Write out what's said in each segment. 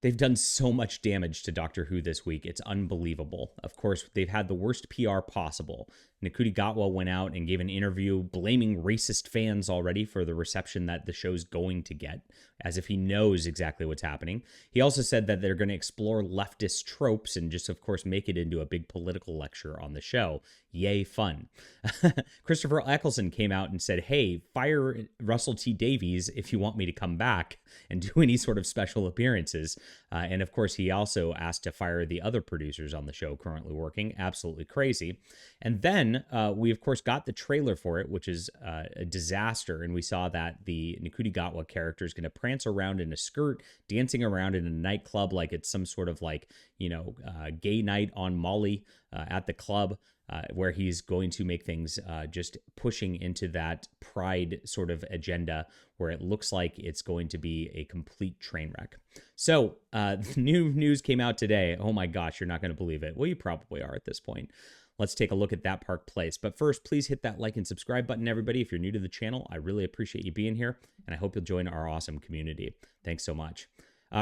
They've done so much damage to Doctor Who this week. It's unbelievable. Of course, they've had the worst PR possible. Ncuti Gatwa went out and gave an interview blaming racist fans already for the reception that the show's going to get, as if he knows exactly what's happening. He also said that they're going to explore leftist tropes and just, of course, make it into a big political lecture on the show. Yay, fun. Christopher Eccleston came out and said, hey, fire Russell T. Davies if you want me to come back and do any sort of special appearances. And of course, he also asked to fire the other producers on the show currently working. Absolutely crazy. And then we, of course, got the trailer for it, which is a disaster. And we saw that the Ncuti Gatwa character is going to prance around in a skirt, dancing around in a nightclub like it's some sort of gay night on Molly at the club. Where he's going to make things just pushing into that pride sort of agenda where it looks like it's going to be a complete train wreck. So the new news came out today. Oh my gosh, you're not going to believe it. Well, you probably are at this point. Let's take a look at That Park Place. But first, please hit that like and subscribe button, everybody. If you're new to the channel, I really appreciate you being here, and I hope you'll join our awesome community. Thanks so much.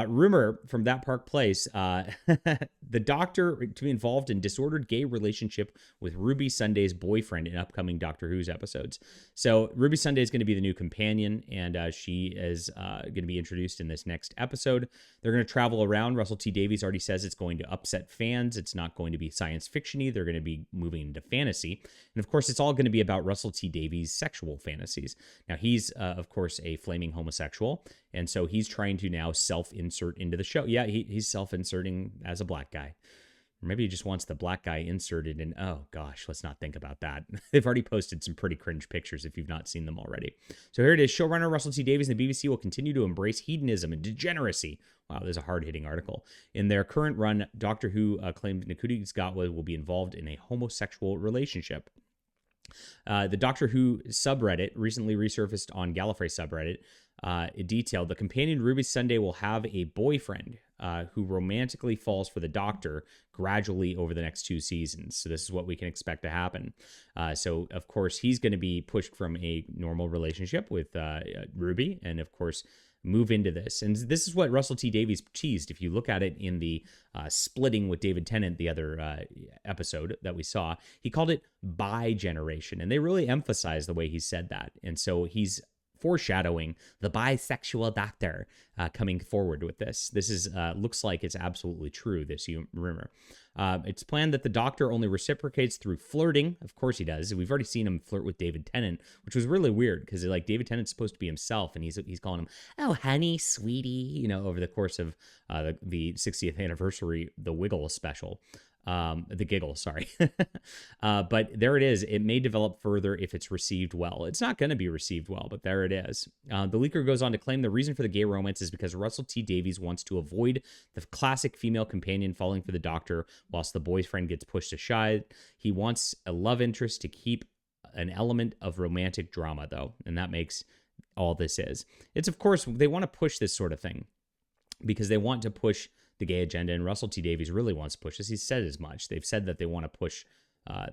Rumor from That Park Place, the Doctor to be involved in disordered gay relationship with Ruby Sunday's boyfriend in upcoming Doctor Who's episodes. So Ruby Sunday is going to be the new companion, and she is going to be introduced in this next episode. They're going to travel around. Russell T. Davies already says it's going to upset fans. It's not going to be science fiction-y. They're going to be moving into fantasy. And of course, it's all going to be about Russell T. Davies' sexual fantasies. Now, he's, of course, a flaming homosexual, and so he's trying to now self-insert into the show. Yeah, he's self-inserting as a black guy. Or maybe he just wants the black guy inserted in. Oh, gosh, let's not think about that. They've already posted some pretty cringe pictures if you've not seen them already. So here it is. Showrunner Russell T. Davies and the BBC will continue to embrace hedonism and degeneracy. Wow, there's a hard-hitting article. In their current run, Doctor Who claimed Ncuti Gatwa will be involved in a homosexual relationship. The Doctor Who subreddit recently resurfaced on Gallifrey subreddit. It detailed the companion Ruby Sunday will have a boyfriend who romantically falls for the Doctor gradually over the next 2 seasons. So this is what we can expect to happen. So, of course, he's going to be pushed from a normal relationship with Ruby and, of course, move into this. And this is what Russell T. Davies teased. If you look at it in the splitting with David Tennant, the other episode that we saw, he called it bi-generation. And they really emphasized the way he said that. And so he's foreshadowing the bisexual Doctor coming forward with this. This is looks like it's absolutely true, this rumor. It's planned that the Doctor only reciprocates through flirting. Of course he does. We've already seen him flirt with David Tennant, which was really weird because like David Tennant's supposed to be himself, and he's calling him, oh, honey, sweetie, over the course of the 60th anniversary, the Wiggle special. The giggle, sorry. But there it is. It may develop further if it's received well. It's not going to be received well, but there it is. The leaker goes on to claim the reason for the gay romance is because Russell T. Davies wants to avoid the classic female companion falling for the Doctor whilst the boyfriend gets pushed aside. He wants a love interest to keep an element of romantic drama, though, and that makes all this is. It's, of course, they want to push this sort of thing because they want to push the gay agenda, and Russell T. Davies really wants to push this. He's said as much. They've said that they want to push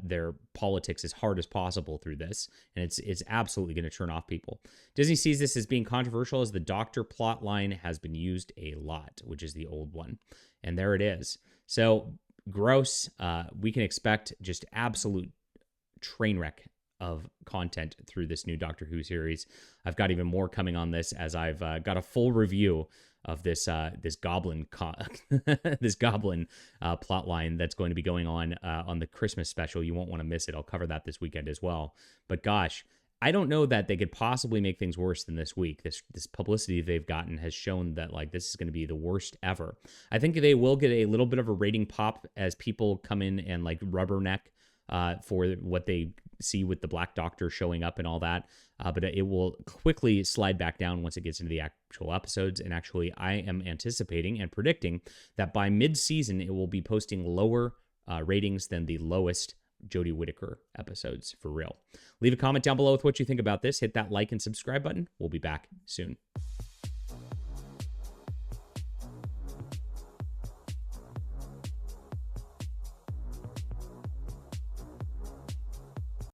their politics as hard as possible through this, and it's absolutely going to turn off people. Disney sees this as being controversial as the Doctor plot line has been used a lot, which is the old one. And there it is. So gross. We can expect just absolute train wreck of content through this new Doctor Who series. I've got even more coming on this as I've got a full review of this goblin this goblin plot line that's going to be going on the Christmas special. You won't want to miss it. I'll cover that this weekend as well. But gosh, I don't know that they could possibly make things worse than this week. This publicity they've gotten has shown that like this is going to be the worst ever. I think they will get a little bit of a rating pop as people come in and like rubberneck for what they see with the Black Doctor showing up and all that. But it will quickly slide back down once it gets into the actual episodes. And actually, I am anticipating and predicting that by mid-season, it will be posting lower ratings than the lowest Jodie Whittaker episodes, for real. Leave a comment down below with what you think about this. Hit that like and subscribe button. We'll be back soon.